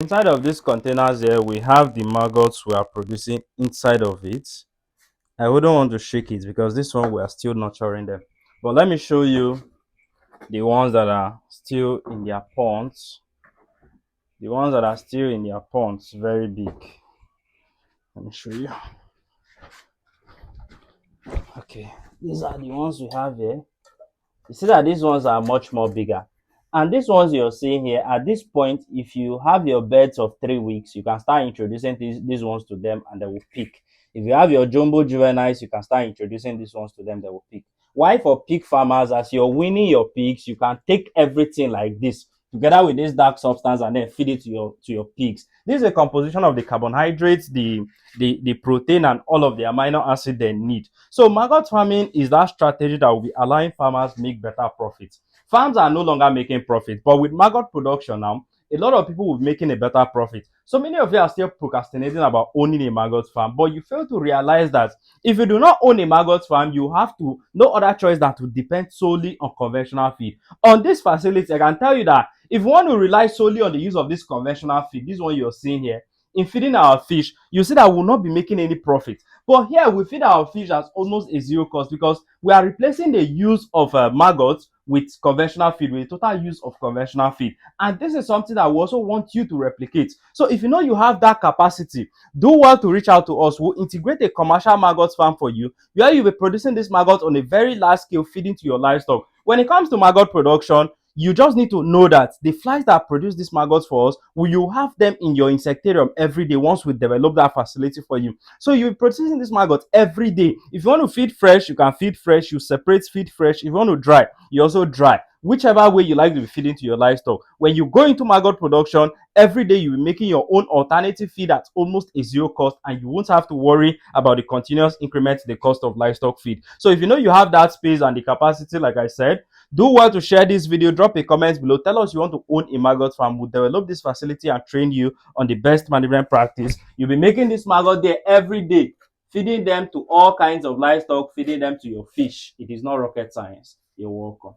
inside of these containers here, we have the maggots we are producing inside of it. I wouldn't want to shake it because this one we are still nurturing them. But let me show you the ones that are still in their ponds. The ones that are still in their ponds, very big. Let me show you. Okay, these are the ones we have here. You see that these ones are much more bigger. And these ones you're seeing here, at this point, if you have your beds of 3 weeks, you can start introducing these ones to them and they will pick. If you have your jumbo juveniles, you can start introducing these ones to them, they will pick. Why for pig farmers, as you're winning your pigs, you can take everything like this together with this dark substance and then feed it to your pigs. This is a composition of the carbohydrates, the protein, and all of the amino acid they need. So maggot farming is that strategy that will be allowing farmers make better profits. Farms are no longer making profit, but with maggot production now, a lot of people will be making a better profit. So many of you are still procrastinating about owning a maggot farm, but you fail to realize that if you do not own a maggot farm, you have to no other choice than to depend solely on conventional feed. On this facility, I can tell you that if you want to rely solely on the use of this conventional feed, this one you're seeing here, in feeding our fish, you see that we'll not be making any profit. But here we feed our fish at almost a zero cost because we are replacing the use of maggots with conventional feed, with the total use of conventional feed. And this is something that we also want you to replicate. So if you know you have that capacity, do well to reach out to us. We'll integrate a commercial maggot farm for you, where you'll be producing this maggot on a very large scale, feeding to your livestock. When it comes to maggot production, you just need to know that the flies that produce these maggots for us, you have them in your insectarium every day once we develop that facility for you. So you're producing this maggot every day. If you want to feed fresh, you can feed fresh. You separate, feed fresh. If you want to dry, you also dry. Whichever way you like to be feeding to your livestock. When you go into maggot production, every day you'll be making your own alternative feed at almost a zero cost, and you won't have to worry about the continuous increment in the cost of livestock feed. So if you know you have that space and the capacity, like I said, do well to share this video. Drop a comment below. Tell us you want to own a maggot farm. We'll develop this facility and train you on the best management practice. You'll be making this maggot there every day, feeding them to all kinds of livestock, feeding them to your fish. It is not rocket science. You're welcome.